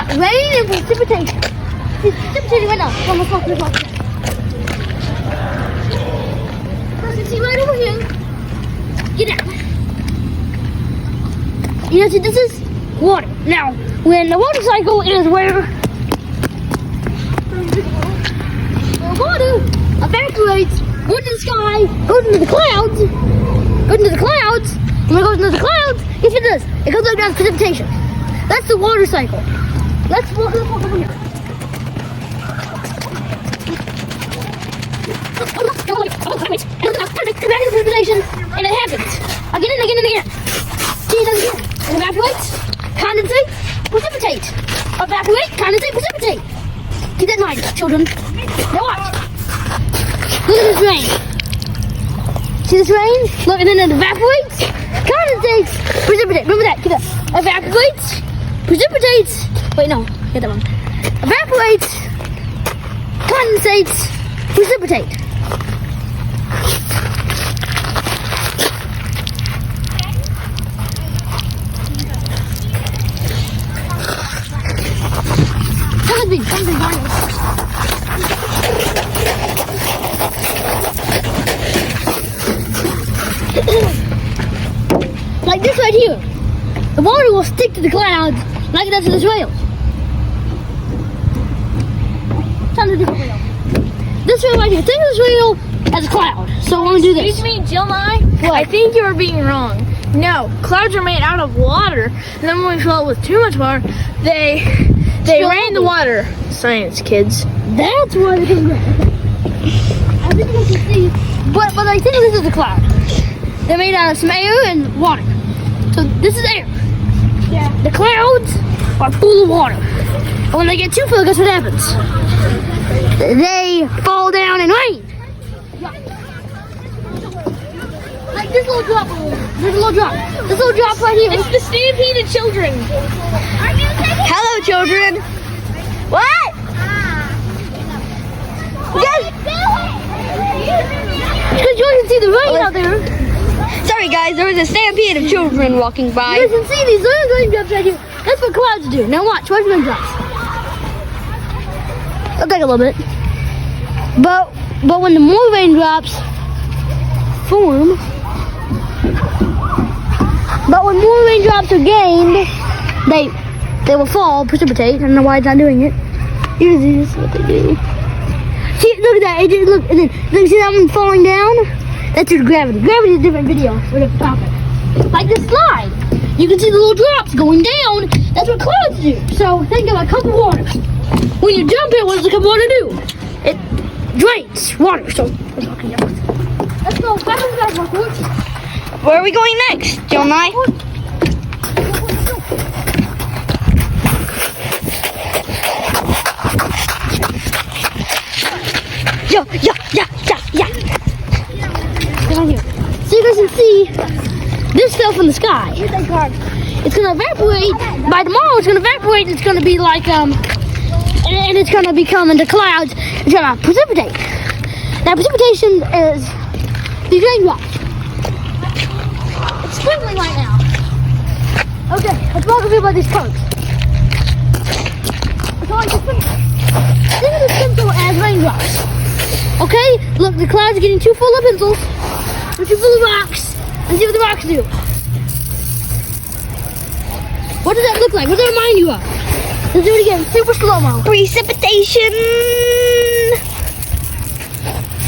got rain and precipitation. It's precipitating right now. Come on, let's walk. As you see right over here. Get out. You know, see, this is water. Now, when the water cycle is where the water evaporates, goes to the sky, goes into the clouds, when it goes into the clouds, guess what it does? It goes like down precipitation. That's the water cycle. Let's walk over here. Precipitation, and it happens again and again and again. See, it does again. It evaporates, condensate, precipitate. Evaporate, condensate, precipitate. Keep that in mind, children. Now watch. Look at this rain. See this rain? Look, and then it evaporates, condensates, precipitate. Remember that. Keep that. Evaporates, precipitates. Wait, no. Get that one. Evaporates, condensates, precipitate. Like this right here. The water will stick to the clouds like it does to this rail. Time to do different rail. This rail right here. Think of this rail as a cloud. So we're going to do this. Excuse me, Jill NYE? What? I think you are being wrong. No, clouds are made out of water. And then when we fill it with too much water, they rain the water. Science, kids. That's why they come red. I think you can see, but I think this is a cloud. They're made out of some air and water. So this is air. Yeah. The clouds are full of water. And when they get too full, guess what happens? They fall down and rain. Like this little drop. There's a little drop. This little drop right here. It's the stampede of children. Hello, children. What? Because you can see the rain out there. Sorry guys, there was a stampede of children walking by. You can see these little raindrops right here. That's what clouds do. Now watch raindrops. It'll take a little bit. But when the more raindrops form, are gained, they will fall, precipitate. I don't know why it's not doing it. Usually this is what they do. See, look at that. Look, and then see that one falling down? That's your gravity. Gravity is a different video. We're going to stop it. Like this slide. You can see the little drops going down. That's what clouds do. So think of a cup of water. When you jump it, what does a cup of water do? It drains water. So let's go back to the basketball court. Where are we going next, Jill NYE? Yeah. Down here. So you guys can see this fell from the sky. It's gonna evaporate. By tomorrow it's gonna evaporate and it's gonna be like and it's gonna become into clouds. It's gonna precipitate. Now precipitation is these raindrops. It's sprinkling right now. Okay, let's walk over here by these parks. It's all like a sprinkle. Think of the sprinkle as raindrops. Okay, look, the clouds are getting too full of pencils. They're too full of rocks. Let's see what the rocks do. What does that look like? What does that remind you of? Let's do it again. Super slow-mo. Precipitation.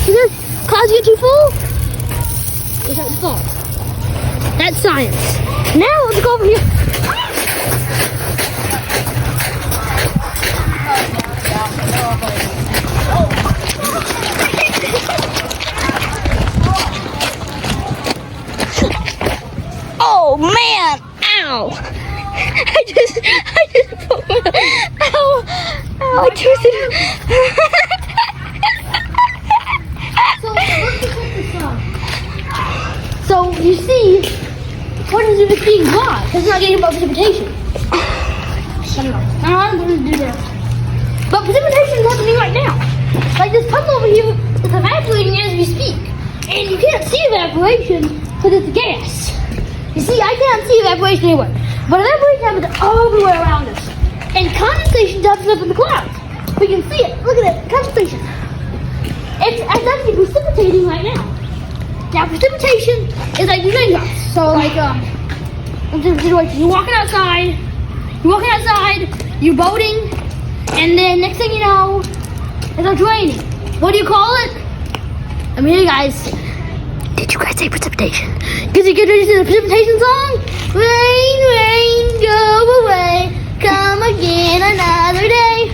See this? Clouds get too full? They start to fall. That's science. Now let's go over here. Oh man! Ow! I just put my, ow! I twisted. So you see, what is it being why? Because it's not getting about precipitation. I don't know. I'm going to do that. But precipitation is happening right now. Like this puddle over here is evaporating as we speak. And you can't see evaporation because it's gas. You see, I can't see evaporation anywhere. But evaporation happens everywhere around us. And condensation condensation jumps up in the clouds. We can see it. Look at it. Condensation. It's actually precipitating right now. Now, precipitation is like these raindrops. So, like, you're walking outside, you're boating, and then next thing you know, it starts raining. What do you call it? I mean, hey guys, did you guys say precipitation? Because you get ready to the precipitation song? Rain, rain, go away, come again another day.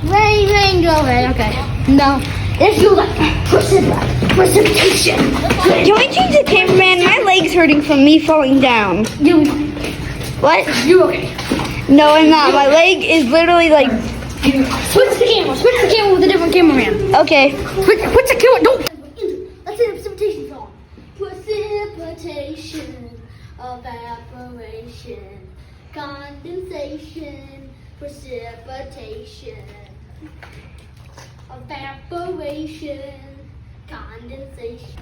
Rain, rain, go away. Okay. No. Let's do like precipitation. Can we change the cameraman? My leg's hurting from me falling down. What? You're okay. No, I'm not. My leg is literally like. Switch the camera with a different cameraman. Okay. Switch the camera. Don't. Let's say the precipitation song. Precipitation, evaporation, condensation, precipitation. Evaporation, condensation,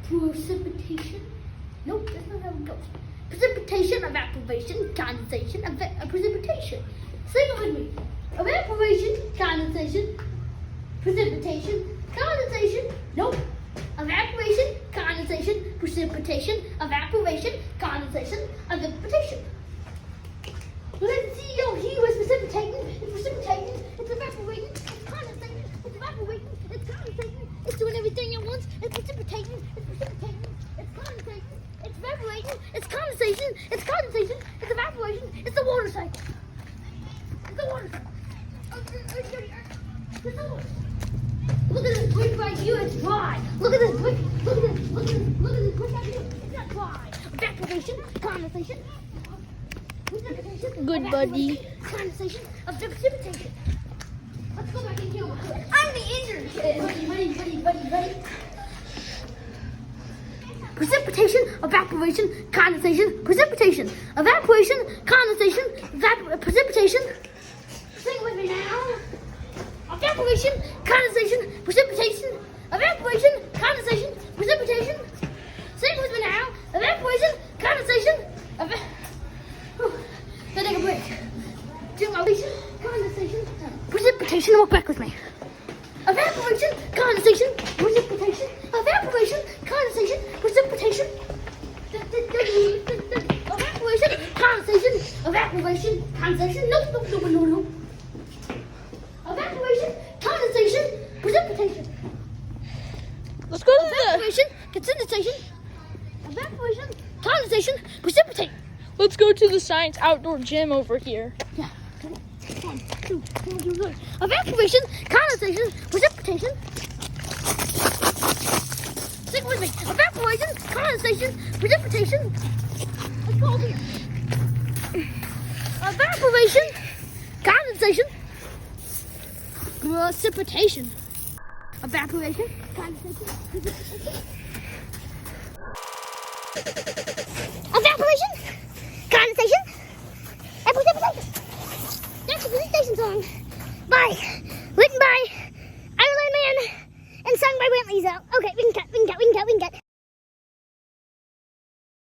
precipitation. Nope, that's not how it goes. Precipitation, evaporation, condensation, precipitation. Sing it with me. Evaporation, condensation, precipitation, condensation. Nope. Evaporation, condensation, precipitation, evaporation, condensation, precipitation. Let's see, he was precipitating, it's precipitating, it's evaporating, it's condensating, it's evaporating, it's condensating, it's doing everything at once, it's precipitating, it's condensating, it's evaporating, it's condensation, it's condensation, it's evaporation, it's the water cycle. It's the water cycle. It's the water. Look at this brick right here, it's dry. Look at this brick, look at this brick right here, it's not dry. Evaporation, condensation. Good buddy. Condensation of precipitation. Let's go back in here. I'm the injured kid. Buddy. Precipitation, evaporation, condensation, precipitation, evaporation, condensation, precipitation. Sing with me now. Evaporation, condensation, precipitation, evaporation, condensation, precipitation. Sing with me now. Evaporation, condensation, Then take a break. Evaporation, condensation, precipitation. Walk back with me. Evaporation, condensation, precipitation. Evaporation, condensation, precipitation. Evaporation, condensation. No. Evaporation, condensation, precipitation. Let's go to the. Evaporation, condensation. Evaporation, condensation, precipitation. Let's go to the science outdoor gym over here. Yeah. 1, 2, 3. Evaporation, condensation, precipitation. Stick with me. Evaporation, condensation, precipitation. Let's go over here. Evaporation, condensation, precipitation. Evaporation, condensation, precipitation. Evaporation, condensation, and precipitation. That's the precipitation song. Bye.